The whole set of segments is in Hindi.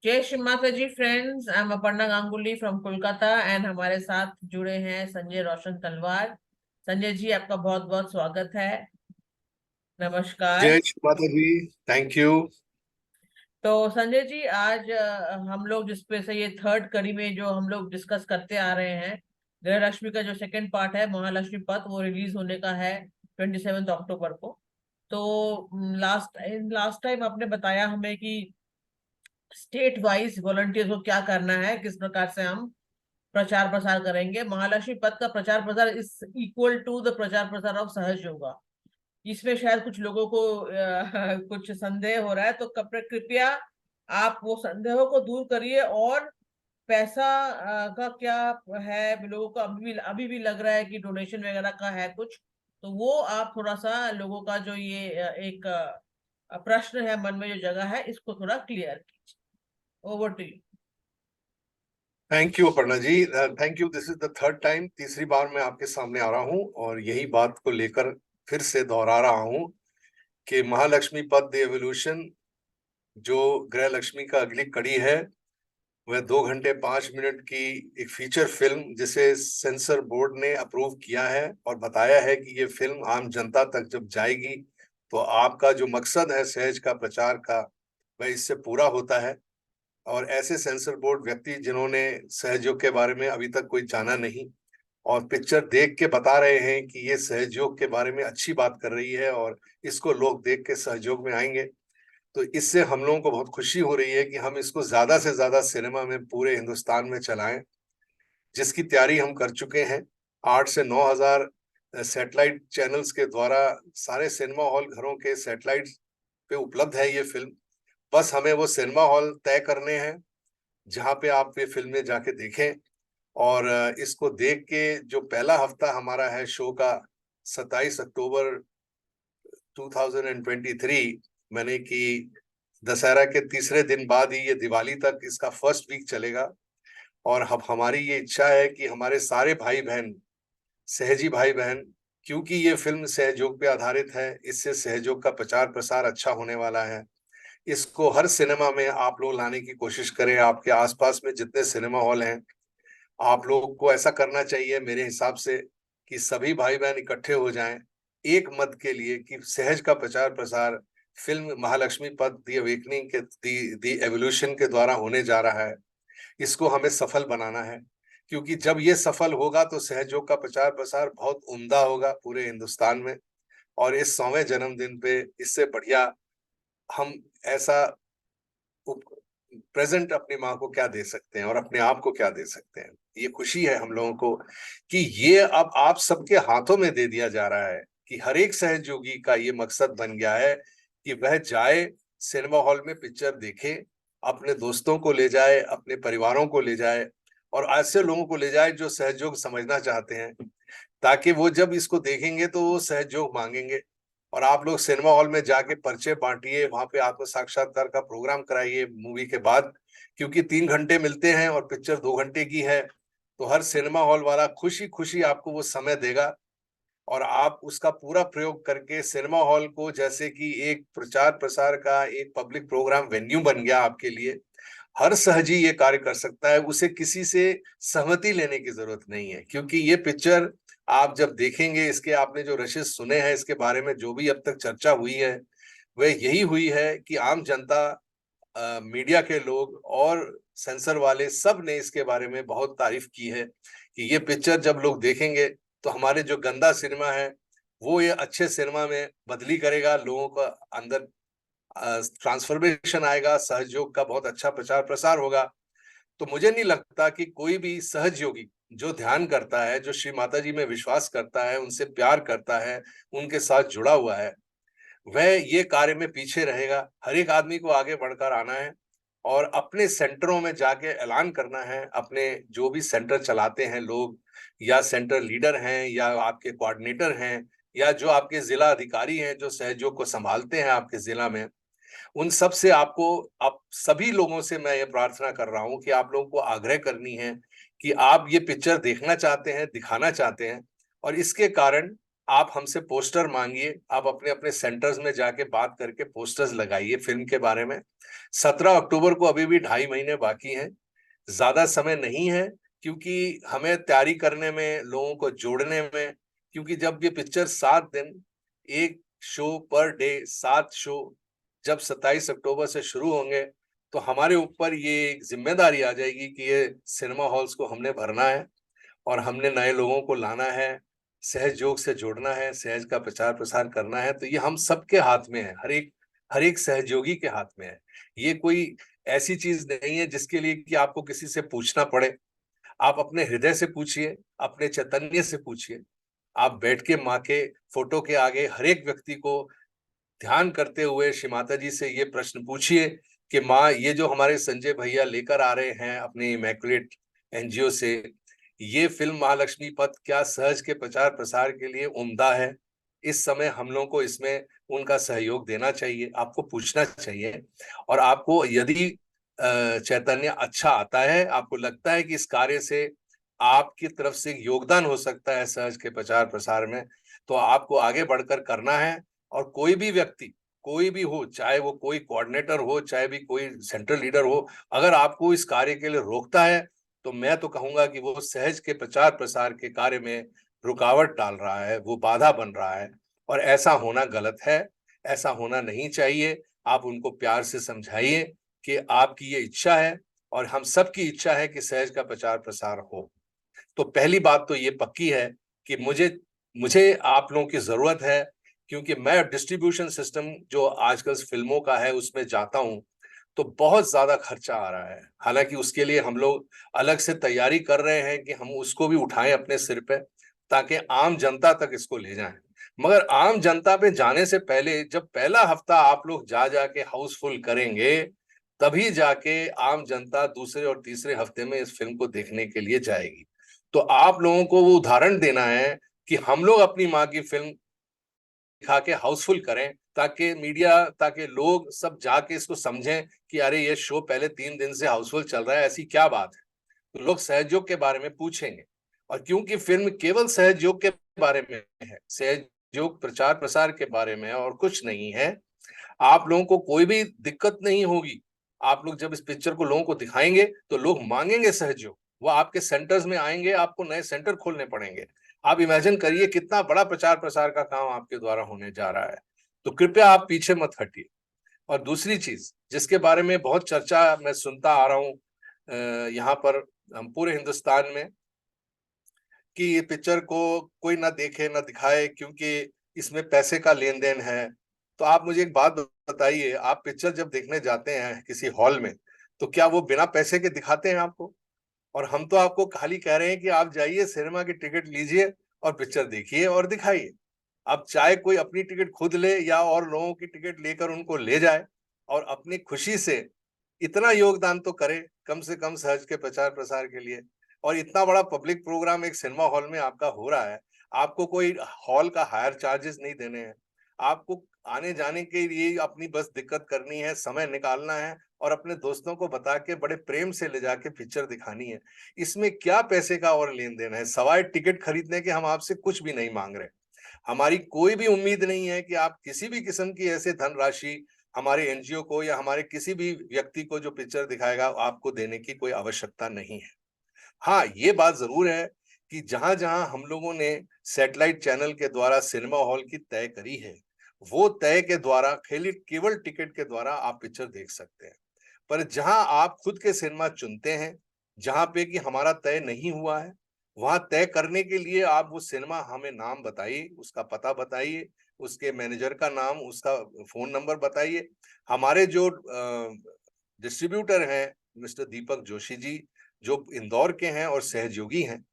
जय Shri Mata ji friends. I am Aparna Ganguly from Kolkata and हमारे साथ जुड़े हैं संजय रोशन तलवार। संजय जी, आपका बहुत बहुत स्वागत है। नमस्कार। जय श्री माता जी। Thank you. तो संजय जी, आज हम लोग जिस पे से ये थर्ड कड़ी में जो हम लोग डिस्कस करते आ रहे हैं, गृहलक्ष्मी का जो सेकंड पार्ट है महालक्ष्मी पथ, वो रिलीज होने का है 27 अक्टूबर को। तो लास्ट टाइम आपने बताया हमें कि स्टेट वाइज वॉलंटियर्स को क्या करना है, किस प्रकार से हम प्रचार प्रसार करेंगे। महालक्ष्मी पथ का प्रचार प्रसार इज इक्वल टू द प्रचार प्रसार ऑफ सहज योगा। इसमें शायद कुछ लोगों को कुछ संदेह हो रहा है, तो कृपया आप वो संदेहों को दूर करिए। और पैसा का क्या है, लोगों को अभी भी लग रहा है कि डोनेशन वगैरह का है कुछ, तो वो आप थोड़ा सा लोगों का जो ये एक प्रश्न है मन में जो जगह है, इसको थोड़ा क्लियर कीजिए। Over to you. Thank you Aparna ji. Thank you. This is the third time, तीसरी बार मैं आपके सामने आ रहा हूँ और यही बात को लेकर फिर से दोहरा रहा हूँ कि महालक्ष्मी पथ द एवोल्यूशन, जो गृह लक्ष्मी का अगली कड़ी है, वह 2 घंटे 5 मिनट की एक फीचर फिल्म जिसे सेंसर बोर्ड ने अप्रूव किया है और बताया है कि ये फिल्म आम जनता तक जब जाएगी तो आपका जो मकसद है सहज का प्रचार का, वह इससे पूरा होता है। और ऐसे सेंसर बोर्ड व्यक्ति जिन्होंने सहयोग के बारे में अभी तक कोई जाना नहीं और पिक्चर देख के बता रहे हैं कि ये सहयोग के बारे में अच्छी बात कर रही है और इसको लोग देख के सहयोग में आएंगे, तो इससे हम लोगों को बहुत खुशी हो रही है कि हम इसको ज्यादा से ज्यादा सिनेमा में पूरे हिंदुस्तान में चलाएं, जिसकी तैयारी हम कर चुके हैं। 8 से 9 हजार सैटेलाइट चैनल्स के द्वारा सारे सिनेमा हॉल घरों के सैटेलाइट पे उपलब्ध है ये फिल्म। बस हमें वो सिनेमा हॉल तय करने हैं जहाँ पे आप ये फिल्में जाके देखें। और इसको देख के जो पहला हफ्ता हमारा है शो का, 27 अक्टूबर 2023, मैंने कि दशहरा के तीसरे दिन बाद ही ये दिवाली तक इसका फर्स्ट वीक चलेगा। और अब हमारी ये इच्छा है कि हमारे सारे भाई बहन, सहजी भाई बहन, क्योंकि ये फिल्म सहयोग पे आधारित है, इससे सहयोग का प्रचार प्रसार अच्छा होने वाला है। इसको हर सिनेमा में आप लोग लाने की कोशिश करें। आपके आसपास में जितने सिनेमा हॉल हैं, आप लोगों को ऐसा करना चाहिए मेरे हिसाब से कि सभी भाई बहन इकट्ठे हो जाएं एक मत के लिए कि सहज का प्रचार प्रसार फिल्म महालक्ष्मी पथ दी अवेकनिंग के दी एवोल्यूशन के द्वारा होने जा रहा है। इसको हमें सफल बनाना है, क्योंकि जब ये सफल होगा तो सहयोग का प्रचार प्रसार बहुत उम्दा होगा पूरे हिंदुस्तान में। और इस 100वें जन्मदिन पे इससे बढ़िया हम ऐसा प्रेजेंट अपनी माँ को क्या दे सकते हैं और अपने आप को क्या दे सकते हैं। ये खुशी है हम लोगों को कि ये अब आप सबके हाथों में दे दिया जा रहा है कि हर एक सहयोगी का ये मकसद बन गया है कि वह जाए सिनेमा हॉल में पिक्चर देखे, अपने दोस्तों को ले जाए, अपने परिवारों को ले जाए और ऐसे लोगों को ले जाए जो सहयोग समझना चाहते हैं, ताकि वो जब इसको देखेंगे तो वो सहयोग मांगेंगे। और आप लोग सिनेमा हॉल में जाके पर्चे बांटिए, वहां पे आत्म साक्षात्कार का प्रोग्राम कराइए मूवी के बाद, क्योंकि 3 घंटे मिलते हैं और पिक्चर 2 घंटे की है। तो हर सिनेमा हॉल वाला खुशी खुशी आपको वो समय देगा और आप उसका पूरा प्रयोग करके सिनेमा हॉल को जैसे कि एक प्रचार प्रसार का एक पब्लिक प्रोग्राम वेन्यू बन गया आपके लिए। हर सहजी ये कार्य कर सकता है, उसे किसी से सहमति लेने की जरूरत नहीं है, क्योंकि ये पिक्चर आप जब देखेंगे, इसके आपने जो रशिस सुने हैं इसके बारे में जो भी अब तक चर्चा हुई है, वह यही हुई है कि आम जनता, मीडिया के लोग और सेंसर वाले सब ने इसके बारे में बहुत तारीफ की है कि ये पिक्चर जब लोग देखेंगे तो हमारे जो गंदा सिनेमा है वो ये अच्छे सिनेमा में बदली करेगा, लोगों का अंदर ट्रांसफॉर्मेशन आएगा, सहयोग का बहुत अच्छा प्रचार प्रसार होगा। तो मुझे नहीं लगता कि कोई भी सहयोगी जो ध्यान करता है, जो श्री माता जी में विश्वास करता है, उनसे प्यार करता है, उनके साथ जुड़ा हुआ है, वह ये कार्य में पीछे रहेगा। हर एक आदमी को आगे बढ़कर आना है और अपने सेंटरों में जाके ऐलान करना है। अपने जो भी सेंटर चलाते हैं लोग, या सेंटर लीडर हैं, या आपके कोऑर्डिनेटर हैं, या जो आपके जिला अधिकारी हैं जो सहयोग को संभालते हैं आपके जिला में, उन सब से आपको, आप सभी लोगों से मैं ये प्रार्थना कर रहा हूँ कि आप लोगों को आग्रह करनी है कि आप ये पिक्चर देखना चाहते हैं, दिखाना चाहते हैं, और इसके कारण आप हमसे पोस्टर मांगिए, आप अपने अपने सेंटर्स में जाके बात करके पोस्टर्स लगाइए फिल्म के बारे में। 17 अक्टूबर को अभी भी 2.5 महीने बाकी हैं, ज्यादा समय नहीं है, क्योंकि हमें तैयारी करने में, लोगों को जोड़ने में, क्योंकि जब ये पिक्चर 7 दिन, एक शो पर डे, 7 शो जब 27 अक्टूबर से शुरू होंगे, तो हमारे ऊपर ये एक जिम्मेदारी आ जाएगी कि ये सिनेमा हॉल्स को हमने भरना है और हमने नए लोगों को लाना है, सहज योग से जोड़ना है, सहज का प्रचार प्रसार करना है। तो ये हम सबके हाथ में है, हर एक सहयोगी के हाथ में है। ये कोई ऐसी चीज नहीं है जिसके लिए कि आपको किसी से पूछना पड़े। आप अपने हृदय से पूछिए, अपने चैतन्य से पूछिए। आप बैठ के माँ के फोटो के आगे हर एक व्यक्ति को ध्यान करते हुए श्री माता जी से ये प्रश्न पूछिए कि माँ, ये जो हमारे संजय भैया लेकर आ रहे हैं अपने इमैकुलेट एनजीओ से, ये फिल्म महालक्ष्मी पथ क्या सहज के प्रचार प्रसार के लिए उम्दा है? इस समय हम लोगों को इसमें उनका सहयोग देना चाहिए, आपको पूछना चाहिए। और आपको यदि चैतन्य अच्छा आता है, आपको लगता है कि इस कार्य से आपकी तरफ से योगदान हो सकता है सहज के प्रचार प्रसार में, तो आपको आगे बढ़कर करना है। और कोई भी व्यक्ति, कोई भी हो, चाहे वो कोई कोऑर्डिनेटर हो, चाहे भी कोई सेंट्रल लीडर हो, अगर आपको इस कार्य के लिए रोकता है, तो मैं तो कहूंगा कि वो सहज के प्रचार प्रसार के कार्य में रुकावट डाल रहा है, वो बाधा बन रहा है। और ऐसा होना गलत है, ऐसा होना नहीं चाहिए। आप उनको प्यार से समझाइए कि आपकी ये इच्छा है और हम सबकी इच्छा है कि सहज का प्रचार प्रसार हो। तो पहली बात तो ये पक्की है कि मुझे मुझे आप लोगों की जरूरत है, क्योंकि मैं डिस्ट्रीब्यूशन सिस्टम जो आजकल फिल्मों का है उसमें जाता हूं, तो बहुत ज्यादा खर्चा आ रहा है। हालांकि उसके लिए हम लोग अलग से तैयारी कर रहे हैं कि हम उसको भी उठाएं अपने सिर पे, ताकि आम जनता तक इसको ले जाएं। मगर आम जनता पे जाने से पहले, जब पहला हफ्ता आप लोग जा जाके हाउसफुल करेंगे, तभी जाके आम जनता दूसरे और तीसरे हफ्ते में इस फिल्म को देखने के लिए जाएगी। तो आप लोगों को वो उदाहरण देना है कि हम लोग अपनी माँ की फिल्म दिखा के हाउसफुल करें, ताकि मीडिया, ताकि लोग सब जाके इसको समझें कि अरे ये शो पहले 3 दिन से हाउसफुल चल रहा है, ऐसी क्या बात है। तो लोग सहयोग के बारे में पूछेंगे। और क्योंकि फिल्म केवल सहयोग के बारे में है, सहयोग प्रचार प्रसार के बारे में है और कुछ नहीं है, आप लोगों को कोई भी दिक्कत नहीं होगी। आप लोग जब इस पिक्चर को लोगों को दिखाएंगे तो लोग मांगेंगे सहयोग, वो आपके सेंटर्स में आएंगे, आपको नए सेंटर खोलने पड़ेंगे। आप इमेजिन करिए कितना बड़ा प्रचार प्रसार का काम आपके द्वारा होने जा रहा है। तो कृपया आप पीछे मत हटिए। और दूसरी चीज जिसके बारे में बहुत चर्चा मैं सुनता आ रहा हूँ यहाँ पर, हम पूरे हिंदुस्तान में, कि ये पिक्चर को कोई ना देखे ना दिखाए क्योंकि इसमें पैसे का लेन देन है। तो आप मुझे एक बात बताइए, आप पिक्चर जब देखने जाते हैं किसी हॉल में, तो क्या वो बिना पैसे के दिखाते हैं आपको? और हम तो आपको खाली कह रहे हैं कि आप जाइए, सिनेमा की टिकट लीजिए और पिक्चर देखिए और दिखाइए। अब चाहे कोई अपनी टिकट खुद ले या और लोगों की टिकट लेकर उनको ले जाए, और अपनी खुशी से इतना योगदान तो करे कम से कम सहज के प्रचार प्रसार के लिए। और इतना बड़ा पब्लिक प्रोग्राम एक सिनेमा हॉल में आपका हो रहा है, आपको कोई हॉल का हायर चार्जेस नहीं देने हैं। आपको आने जाने के लिए अपनी बस दिक्कत करनी है, समय निकालना है और अपने दोस्तों को बता के बड़े प्रेम से ले जाके पिक्चर दिखानी है। इसमें क्या पैसे का और लेन देन है? सवाए टिकट खरीदने के हम आपसे कुछ भी नहीं मांग रहे। हमारी कोई भी उम्मीद नहीं है कि आप किसी भी किस्म की ऐसे धनराशि हमारे एनजीओ को या हमारे किसी भी व्यक्ति को जो पिक्चर दिखाएगा आपको देने की कोई आवश्यकता नहीं है। हाँ, ये बात जरूर है कि जहां जहां हम लोगों ने सैटेलाइट चैनल के द्वारा सिनेमा हॉल की तय करी है, वो तय के द्वारा केवल टिकट के द्वारा आप पिक्चर देख सकते हैं। पर जहां आप खुद के सिनेमा चुनते हैं, जहां पे कि हमारा तय नहीं हुआ है, वहां तय करने के लिए आप वो सिनेमा हमें नाम बताइए, उसका पता बताइए, उसके मैनेजर का नाम, उसका फोन नंबर बताइए। हमारे जो डिस्ट्रीब्यूटर हैं मिस्टर दीपक जोशी जी, जो इंदौर के हैं और सहयोगी हैं,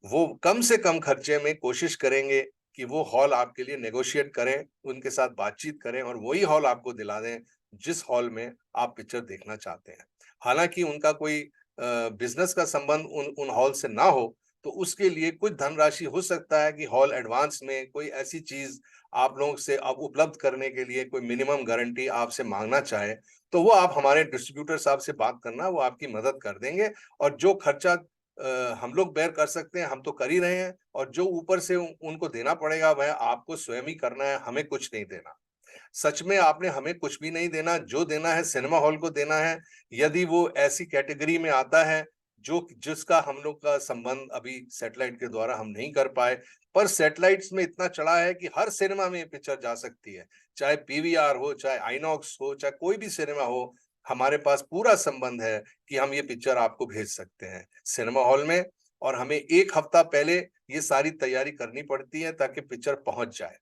वो कम से कम खर्चे में कोशिश करेंगे कि वो हॉल आपके लिए नेगोशिएट करें, उनके साथ बातचीत करें और वही हॉल आपको दिला दें जिस हॉल में आप पिक्चर देखना चाहते हैं। हालांकि उनका कोई बिजनेस का संबंध उन उन हॉल से ना हो, तो उसके लिए कुछ धनराशि हो सकता है कि हॉल एडवांस में कोई ऐसी चीज आप लोगों से अब उपलब्ध करने के लिए कोई मिनिमम गारंटी आपसे मांगना चाहे, तो वो आप हमारे डिस्ट्रीब्यूटर साहब से बात करना, वो आपकी मदद कर देंगे। और जो खर्चा हम लोग बेयर कर सकते हैं, हम तो कर ही रहे हैं, और जो ऊपर से उनको देना पड़ेगा वह आपको स्वयं ही करना है, हमें कुछ नहीं देना। सच में आपने हमें कुछ भी नहीं देना, जो देना है सिनेमा हॉल को देना है, यदि वो ऐसी कैटेगरी में आता है जो जिसका हम लोग का संबंध अभी सैटेलाइट के द्वारा हम नहीं कर पाए, पर सैटेलाइट्स में इतना चढ़ा है कि हर सिनेमा में ये पिक्चर जा सकती है, चाहे पीवीआर हो, चाहे आइनॉक्स हो, चाहे कोई भी सिनेमा हो, हमारे पास पूरा संबंध है कि हम ये पिक्चर आपको भेज सकते हैं सिनेमा हॉल में। और हमें 1 हफ्ता पहले ये सारी तैयारी करनी पड़ती है ताकि पिक्चर पहुंच जाए,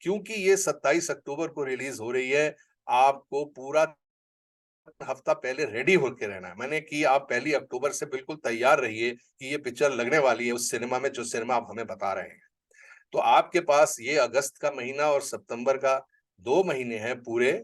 क्योंकि ये 27 अक्टूबर को रिलीज हो रही है। आपको पूरा हफ्ता पहले रेडी होके रहना है, मैंने कि आप 1 अक्टूबर से बिल्कुल तैयार रहिए कि ये पिक्चर लगने वाली है उस सिनेमा में, जो सिनेमा आप हमें बता रहे हैं। तो आपके पास ये अगस्त का महीना और सितंबर का 2 महीने हैं पूरे,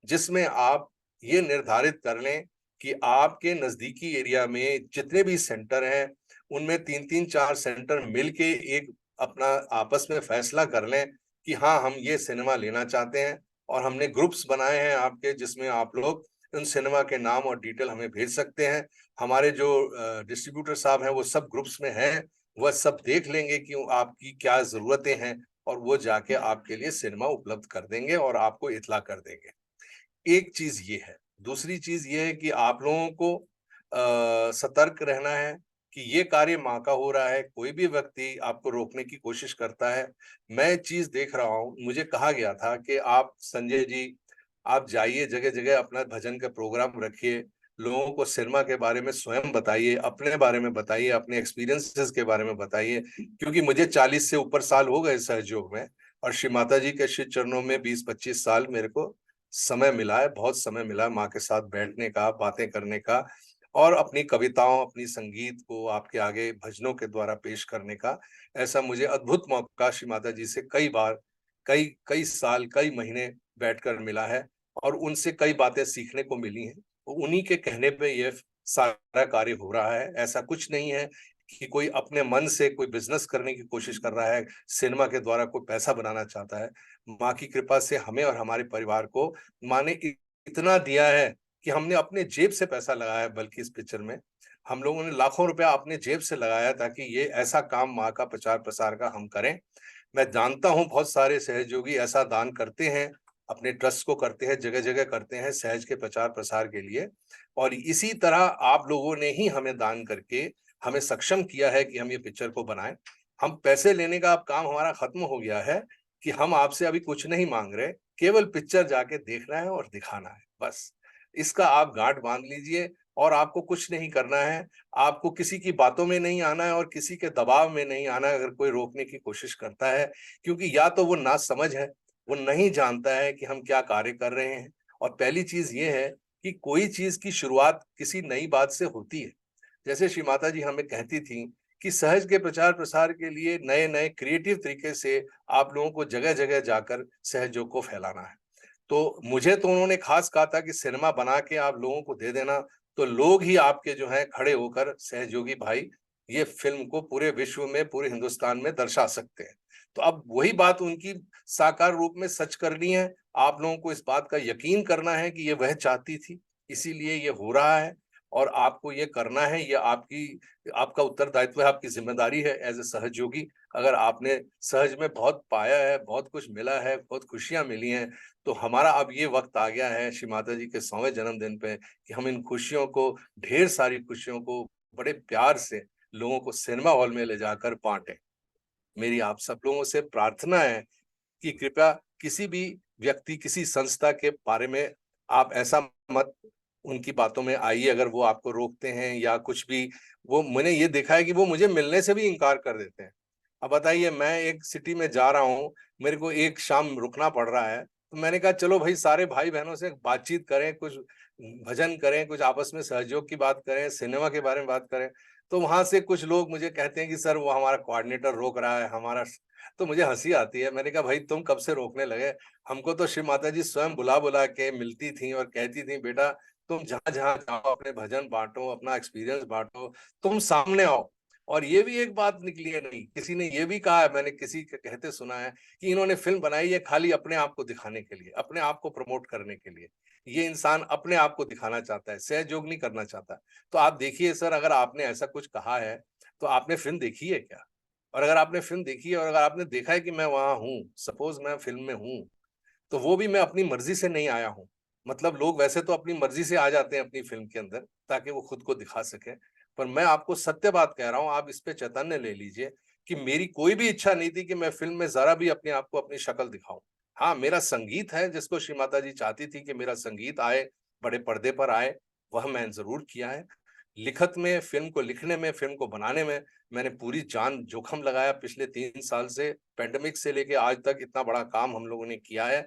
जिसमें आप ये निर्धारित कर लें कि आपके नजदीकी एरिया में जितने भी सेंटर हैं, उनमें 3-3 4 सेंटर मिलके एक अपना आपस में फैसला कर लें कि हाँ, हम ये सिनेमा लेना चाहते हैं, और हमने ग्रुप्स बनाए हैं आपके, जिसमें आप लोग उन सिनेमा के नाम और डिटेल हमें भेज सकते हैं। हमारे जो डिस्ट्रीब्यूटर साहब हैं वो सब ग्रुप्स में हैं, वह सब देख लेंगे कि आपकी क्या जरूरतें हैं, और वो जाके आपके लिए सिनेमा उपलब्ध कर देंगे और आपको इत्तला कर देंगे। एक चीज ये है, दूसरी चीज ये है कि आप लोगों को सतर्क रहना है कि ये कार्य माँ का हो रहा है, कोई भी व्यक्ति आपको रोकने की कोशिश करता है। मैं चीज देख रहा हूँ, मुझे कहा गया था कि आप संजय जी, आप जाइए जगह जगह, अपना भजन का प्रोग्राम रखिए, लोगों को सिनेमा के बारे में स्वयं बताइए, अपने बारे में बताइए, अपने एक्सपीरियंसेस के बारे में बताइए, क्योंकि मुझे 40 से ऊपर साल हो गए सहयोग में, और श्री माता जी के श्री चरणों में 20-25 साल मेरे को समय मिला है, बहुत समय मिला है माँ के साथ बैठने का, बातें करने का, और अपनी कविताओं, अपनी संगीत को आपके आगे भजनों के द्वारा पेश करने का। ऐसा मुझे अद्भुत मौका श्री माता जी से कई बार, कई कई साल, कई महीने बैठकर मिला है, और उनसे कई बातें सीखने को मिली हैं। उन्हीं के कहने पे ये सारा कार्य हो रहा है। ऐसा कुछ नहीं है कि कोई अपने मन से कोई बिजनेस करने की कोशिश कर रहा है, सिनेमा के द्वारा कोई पैसा बनाना चाहता है। माँ की कृपा से हमें और हमारे परिवार को माँ ने इतना दिया है कि हमने अपने जेब से पैसा लगाया है, बल्कि इस पिक्चर में हम लोगों ने लाखों रुपया अपने जेब से लगाया, ताकि ये ऐसा काम माँ का प्रचार प्रसार का हम करें। मैं जानता हूँ बहुत सारे सहयोगी ऐसा दान करते हैं, अपने ट्रस्ट को करते हैं, जगह जगह करते हैं सहज के प्रचार प्रसार के लिए, और इसी तरह आप लोगों ने ही हमें दान करके हमें सक्षम किया है कि हम ये पिक्चर को बनाएं। हम पैसे लेने का अब काम हमारा खत्म हो गया है, कि हम आपसे अभी कुछ नहीं मांग रहे, केवल पिक्चर जाके देखना है और दिखाना है, बस। इसका आप गांठ बांध लीजिए, और आपको कुछ नहीं करना है, आपको किसी की बातों में नहीं आना है और किसी के दबाव में नहीं आना है अगर कोई रोकने की कोशिश करता है, क्योंकि या तो वो नासमझ है, वो नहीं जानता है कि हम क्या कार्य कर रहे हैं। और पहली चीज ये है कि कोई चीज की शुरुआत किसी नई बात से होती है। जैसे श्री माता जी हमें कहती थी कि सहज के प्रचार प्रसार के लिए नए नए क्रिएटिव तरीके से आप लोगों को जगह जगह जाकर सहयोग को फैलाना है। तो मुझे तो उन्होंने खास कहा था कि सिनेमा बना के आप लोगों को दे देना, तो लोग ही आपके जो हैं खड़े होकर, सहयोगी भाई, ये फिल्म को पूरे विश्व में, पूरे हिंदुस्तान में दर्शा सकते हैं। तो अब वही बात उनकी साकार रूप में सच करनी है। आप लोगों को इस बात का यकीन करना है कि ये वह चाहती थी, इसीलिए ये हो रहा है, और आपको ये करना है। ये आपकी, आपका उत्तरदायित्व है, आपकी जिम्मेदारी है एज ए सहयोगी। अगर आपने सहज में बहुत पाया है, बहुत कुछ मिला है, बहुत खुशियां मिली हैं, तो हमारा अब ये वक्त आ गया है श्री माता जी के 100वें जन्मदिन पे कि हम इन खुशियों को, ढेर सारी खुशियों को बड़े प्यार से लोगों को सिनेमा हॉल में ले जाकर बांटें। मेरी आप सब लोगों से प्रार्थना है कि कृपया किसी भी व्यक्ति, किसी संस्था के बारे में आप ऐसा मत, उनकी बातों में आइए अगर वो आपको रोकते हैं या कुछ भी। वो, मैंने ये देखा है कि वो मुझे मिलने से भी इनकार कर देते हैं। अब बताइए, मैं एक सिटी में जा रहा हूँ, मेरे को एक शाम रुकना पड़ रहा है, तो मैंने कहा चलो भाई सारे भाई बहनों से बातचीत करें, कुछ भजन करें, कुछ आपस में सहयोग की बात करें, सिनेमा के बारे में बात करें। तो वहां से कुछ लोग मुझे कहते हैं कि सर वो हमारा कोऑर्डिनेटर रोक रहा है हमारा। तो मुझे हंसी आती है। मैंने कहा भाई तुम कब से रोकने लगे? हमको तो श्री माता जी स्वयं बुला बुला के मिलती थी और कहती थी बेटा तुम जहां जहां जाओ अपने भजन बांटो, अपना एक्सपीरियंस बांटो, तुम सामने आओ। और ये भी एक बात निकली है, नहीं किसी ने ये भी कहा है, मैंने किसी के कहते सुना है कि इन्होंने फिल्म बनाई है खाली अपने आप को दिखाने के लिए, अपने आप को प्रमोट करने के लिए। ये इंसान अपने आप को दिखाना चाहता है, सहयोग नहीं करना चाहता। तो आप देखिए सर, अगर आपने ऐसा कुछ कहा है तो आपने फिल्म देखी है क्या? और अगर आपने फिल्म देखी है और अगर आपने देखा है कि मैं वहां हूँ, सपोज मैं फिल्म में हूँ, तो वो भी मैं अपनी मर्जी से नहीं आया हूँ। मतलब लोग वैसे तो अपनी मर्जी से आ जाते हैं अपनी फिल्म के अंदर ताकि वो खुद को दिखा सके, पर मैं आपको सत्य बात कह रहा हूँ, आप इस पे चैतन्य ले लीजिए कि मेरी कोई भी इच्छा नहीं थी कि मैं फिल्म में जरा भी अपने आप को अपनी शक्ल दिखाऊं। हाँ, मेरा संगीत है जिसको श्री माता जी चाहती थी कि मेरा संगीत आए, बड़े पर्दे पर आए, वह मैंने जरूर किया है। लिखत में, फिल्म को लिखने में, फिल्म को बनाने में मैंने पूरी जान जोखम लगाया। पिछले 3 साल से, पेंडेमिक से लेके आज तक इतना बड़ा काम हम लोगों ने किया है।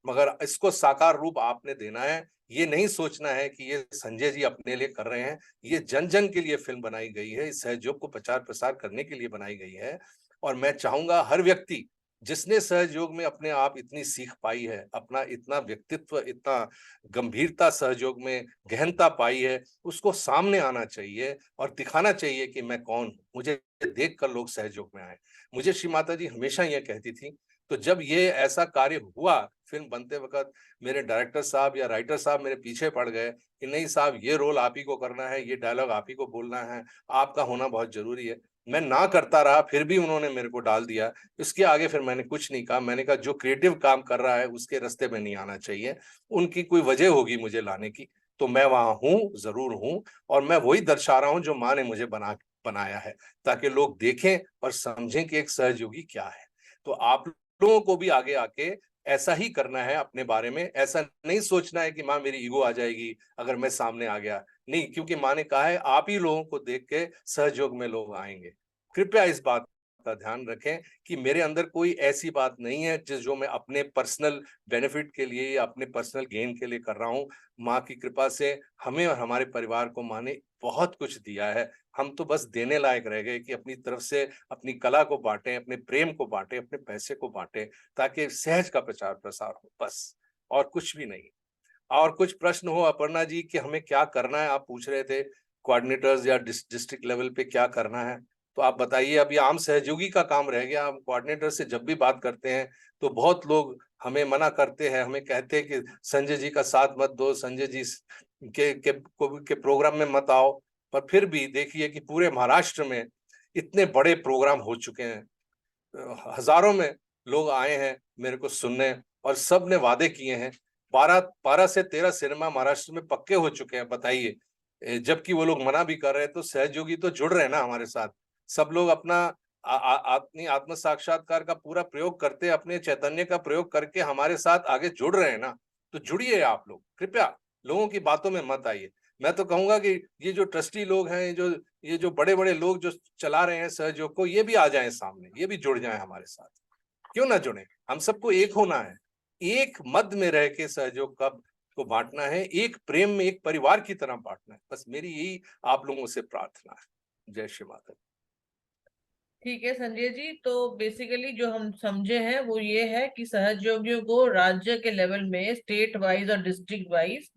मगर इसको साकार रूप आपने देना है। ये नहीं सोचना है कि ये संजय जी अपने लिए कर रहे हैं, ये जन जन के लिए फिल्म बनाई गई है, इस सहयोग को प्रचार प्रसार करने के लिए बनाई गई है। और मैं चाहूंगा हर व्यक्ति जिसने सहयोग में अपने आप इतनी सीख पाई है, अपना इतना व्यक्तित्व, इतना गंभीरता सहयोग में गहनता पाई है, उसको सामने आना चाहिए और दिखाना चाहिए कि मैं कौन हूं, मुझे देख कर लोग सहयोग में आए। मुझे श्री माता जी हमेशा ये कहती थी। तो जब ये ऐसा कार्य हुआ फिल्म बनते वक्त, मेरे डायरेक्टर साहब या राइटर साहब मेरे पीछे पड़ गए कि नहीं साहब, ये रोल आप ही को करना है, ये डायलॉग आप ही को बोलना है, आपका होना बहुत जरूरी है। मैं ना करता रहा, फिर भी उन्होंने मेरे को डाल दिया। इसके आगे फिर मैंने कुछ नहीं कहा। मैंने कहा जो क्रिएटिव काम कर रहा है उसके रास्ते में नहीं आना चाहिए, उनकी कोई वजह होगी मुझे लाने की, तो मैं वहां हूँ, जरूर हूँ। और मैं वही दर्शा रहा हूँ जो माँ ने मुझे बनाया है, ताकि लोग देखें और समझें कि एक सहयोगी क्या है। तो आप लोगों को भी आगे आके ऐसा ही करना है अपने बारे में। ऐसा नहीं सोचना है कि माँ मेरी ईगो आ जाएगी अगर मैं सामने आ गया, नहीं, क्योंकि माँ ने कहा है आप ही लोगों को देख के सहयोग में लोग आएंगे। कृपया इस बात का ध्यान रखें कि मेरे अंदर कोई ऐसी बात नहीं है जिस जो मैं अपने पर्सनल बेनिफिट के लिए या अपने पर्सनल गेन के लिए कर रहा हूँ। माँ की कृपा से हमें और हमारे परिवार को माँ ने बहुत कुछ दिया है। हम तो बस देने लायक रह गए कि अपनी तरफ से अपनी कला को बांटें, अपने प्रेम को बांटें, अपने पैसे को बांटें, ताकि सहज का प्रचार प्रसार हो, बस, और कुछ भी नहीं। और कुछ प्रश्न हो अपर्णा जी कि हमें क्या करना है, आप पूछ रहे थे कोऑर्डिनेटर्स या डिस्ट्रिक्ट लेवल पे क्या करना है, तो आप बताइए। अब ये आम सहयोगी का काम रह गया। हम कोऑर्डिनेटर से जब भी बात करते हैं तो बहुत लोग हमें मना करते हैं, हमें कहते हैं कि संजय जी का साथ मत दो, संजय जी के प्रोग्राम में मत आओ। पर फिर भी देखिए कि पूरे महाराष्ट्र में इतने बड़े प्रोग्राम हो चुके हैं, हजारों में लोग आए हैं मेरे को सुनने, और सब ने वादे किए हैं। 12 से 13 सिनेमा महाराष्ट्र में पक्के हो चुके हैं, बताइए। जबकि वो लोग मना भी कर रहे हैं, तो सहयोगी तो जुड़ रहे हैं ना हमारे साथ। सब लोग अपना अपनी आत्म साक्षात्कार का पूरा प्रयोग करते, अपने चैतन्य का प्रयोग करके हमारे साथ आगे जुड़ रहे हैं ना। तो जुड़िए आप लोग, कृपया लोगों की बातों में मत आइए। मैं तो कहूंगा कि ये जो ट्रस्टी लोग हैं, ये जो बड़े बड़े लोग जो चला रहे हैं सहयोग को, ये भी आ जाएं सामने, ये भी जुड़ जाएं हमारे साथ। क्यों ना जुड़े? हम सबको एक होना है, एक मद में रह के सहयोग का को बांटना है, एक प्रेम में, एक परिवार की तरह बांटना है। बस मेरी यही आप लोगों से प्रार्थना है। जय श्री माता। ठीक है संजय जी, तो बेसिकली जो हम समझे हैं वो ये है कि सहयोगियों को राज्य के लेवल में, स्टेट वाइज और डिस्ट्रिक्ट वाइज,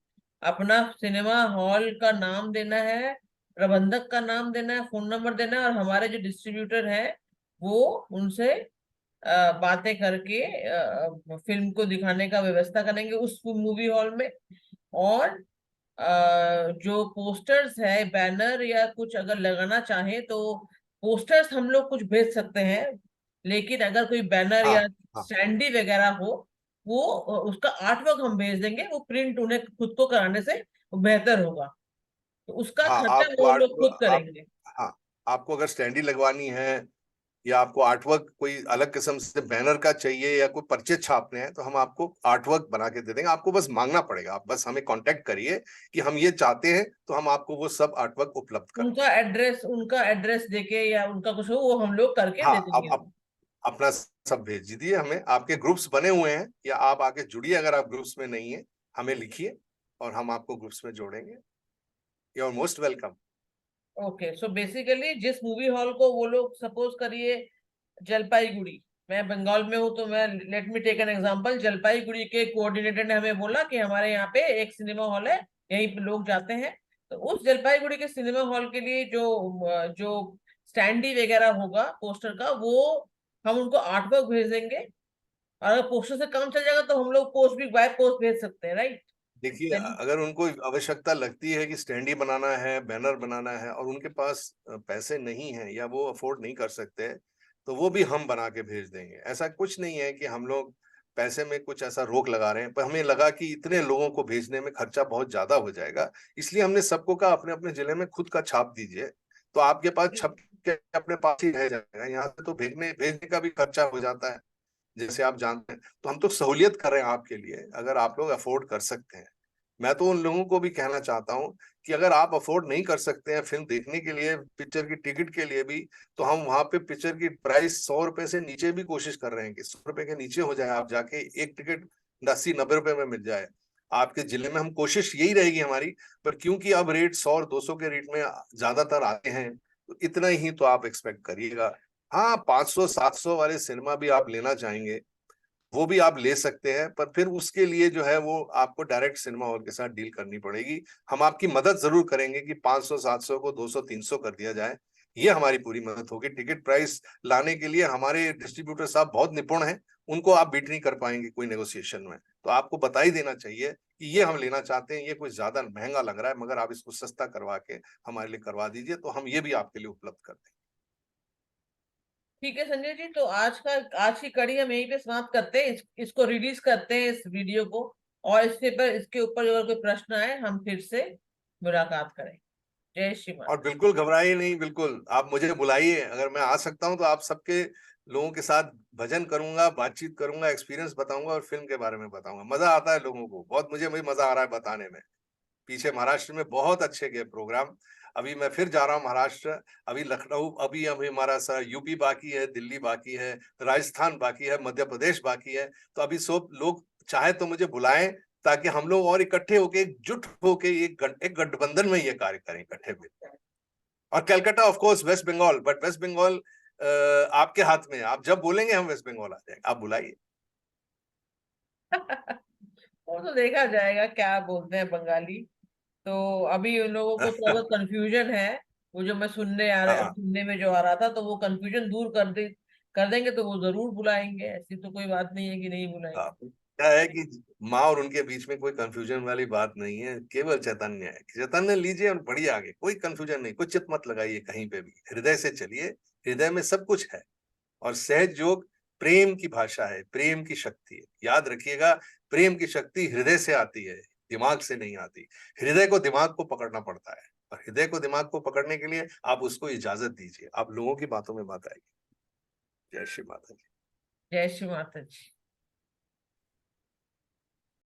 अपना सिनेमा हॉल का नाम देना है, प्रबंधक का नाम देना है, फोन नंबर देना है, और हमारे जो डिस्ट्रीब्यूटर है वो उनसे बातें करके फिल्म को दिखाने का व्यवस्था करेंगे उस मूवी हॉल में। और जो पोस्टर्स है, बैनर या कुछ अगर लगाना चाहे तो पोस्टर्स हम लोग कुछ भेज सकते हैं, लेकिन अगर कोई बैनर हाँ, या हाँ, स्टैंडी वगैरह हो, वो उसका आर्टवर्क हम भेज देंगे, वो प्रिंट उन्हें खुद को कराने से बेहतर होगा, तो उसका हाँ, खर्चा आपको वो आर्ट लोग खुद आप करेंगे। हाँ, आपको अगर स्टैंडी लगवानी है या आपको आर्टवर्क कोई अलग किस्म से बैनर का चाहिए या कोई पर्चे छापने हैं, तो हम आपको आर्टवर्क बना के दे देंगे। आपको बस मांगना पड़ेगा, आप बस हमें कांटेक्ट करिए कि हम ये चाहते हैं, तो हम आपको वो सब आर्टवर्क उपलब्ध कर देंगे। उनका एड्रेस देके या उनका कुछ हो, वो हम लोग करके हाँ, दे अब देंगे। अपना सब भेज दीजिए हमें। आपके ग्रुप्स बने हुए हैं, या आप आके जुड़िए अगर आप ग्रुप्स में नहीं है, हमें लिखिए और हम आपको ग्रुप्स में जोड़ेंगे। You are most welcome. Okay, so basically जिस मूवी हॉल को वो लोग, सपोज करिए जलपाईगुड़ी, मैं बंगाल में हूँ तो मैं, let me take an example, Jalpaiguri के कोऑर्डिनेटर ने हमें बोला कि हमारे यहाँ पे एक सिनेमा हॉल है, यहीं पे लोग जाते हैं, तो उस जलपाईगुड़ी के सिनेमा हॉल के लिए जो जो स्टैंडी वगैरह होगा पोस्टर का, वो हम उनको आर्टवर्क भेज देंगे। और अगर पोस्टर से काम चल जाएगा तो हम लोग पोस्ट भी बाय पोस्ट भेज सकते हैं, राइट? देखिए, अगर उनको आवश्यकता लगती है कि स्टैंडी बनाना है, बैनर बनाना है, और उनके पास पैसे नहीं है या वो अफोर्ड नहीं कर सकते, तो वो भी हम बना के भेज देंगे। ऐसा कुछ नहीं है कि हम लोग पैसे में कुछ ऐसा रोक लगा रहे हैं, पर हमें लगा कि इतने लोगों को भेजने में खर्चा बहुत ज्यादा हो जाएगा, इसलिए हमने सबको कहा अपने अपने जिले में खुद का छाप दीजिए, तो आपके पास छप के अपने पास ही रह जाएगा। यहाँ से तो भेजने भेजने का भी खर्चा हो जाता है, जैसे आप जानते हैं। तो हम तो सहूलियत कर रहे हैं आपके लिए, अगर आप लोग अफोर्ड कर सकते हैं। मैं तो उन लोगों को भी कहना चाहता हूं कि अगर आप अफोर्ड नहीं कर सकते हैं फिल्म देखने के लिए, पिक्चर की टिकट के लिए भी, तो हम वहां पे पिक्चर की प्राइस 100 रुपए से नीचे भी कोशिश कर रहे हैं कि 100 रुपए के नीचे हो जाए, आप जाके एक टिकट 80-90 रुपए में मिल जाए आपके जिले में। हम कोशिश यही रहेगी हमारी, पर क्योंकि अब रेट 100 और 200 के रेट में ज्यादातर आते हैं, तो इतना ही तो आप एक्सपेक्ट करिएगा। हाँ, 500-700 वाले सिनेमा भी आप लेना चाहेंगे, वो भी आप ले सकते हैं, पर फिर उसके लिए जो है वो आपको डायरेक्ट सिनेमा हॉल के साथ डील करनी पड़ेगी। हम आपकी मदद जरूर करेंगे कि 500-700 को 200-300 कर दिया जाए, ये हमारी पूरी मदद होगी। टिकट प्राइस लाने के लिए हमारे डिस्ट्रीब्यूटर साहब बहुत निपुण हैं, उनको आप बीट नहीं कर पाएंगे कोई नेगोशिएशन में। तो आपको बता ही देना चाहिए कि ये हम लेना चाहते हैं, ये कुछ ज्यादा महंगा लग रहा है, मगर आप इसको सस्ता करवा के हमारे लिए करवा दीजिए, तो हम ये भी आपके लिए उपलब्ध कर देंगे। ठीक है संजय जी, तो आज की कड़ी हम यहीं पे समाप्त करते हैं, इसको रिलीज करते हैं इस वीडियो को। और इसके ऊपर अगर कोई प्रश्न आए हम फिर से मुलाकात करें। जय श्री और माता। बिल्कुल घबराइए नहीं, बिल्कुल आप मुझे बुलाइए, अगर मैं आ सकता हूं तो आप सबके लोगों के साथ भजन करूंगा, बातचीत करूंगा, एक्सपीरियंस बताऊंगा और फिल्म के बारे में बताऊंगा। मजा आता है लोगों को बहुत, मुझे भी मजा आ रहा है बताने में। पीछे महाराष्ट्र में बहुत अच्छे गए प्रोग्राम, अभी मैं फिर जा रहा हूँ महाराष्ट्र, अभी लखनऊ, अभी अभी हमारा सारा यूपी बाकी है, दिल्ली बाकी है, राजस्थान बाकी है, मध्य प्रदेश बाकी है। तो अभी सब लोग चाहे तो मुझे बुलाएं, ताकि हम लोग और इकट्ठे होके, एकजुट होके एक गठबंधन में ये कार्य करें इकट्ठे मिलकर। और Calcutta of course, West Bengal, but West Bengal आपके हाथ में है, आप जब बोलेंगे हम वेस्ट बंगाल आ जाएंगे, आप बुलाइए। वो तो देखा जाएगा क्या बोलते हैं बंगाली। तो अभी उन लोगों को थोड़ा सा कंफ्यूजन है। वो जो मैं हाँ सुनने में जो आ रहा था, तो वो कंफ्यूजन दूर कर देंगे तो वो जरूर बुलाएंगे। ऐसी तो कोई बात नहीं है कि नहीं बुलाएंगे। हाँ। क्या है कि माँ और उनके बीच में कोई कंफ्यूजन वाली बात नहीं है, केवल चैतन्य है। चैतन्य लीजिए और बढ़िए आगे, कोई कंफ्यूजन नहीं, कुछ चित मत लगाइए कहीं पे भी, हृदय से चलिए, हृदय में सब कुछ है। और सहज योग प्रेम की भाषा है, प्रेम की शक्ति है, याद रखिएगा। प्रेम की शक्ति हृदय से आती है, दिमाग से नहीं आती। हृदय को दिमाग को पकड़ना पड़ता है, और हृदय को दिमाग को पकड़ने के लिए आप उसको इजाजत दीजिए, आप लोगों की बातों में बात आएगी। जय श्री माता। जय श्री माता जी।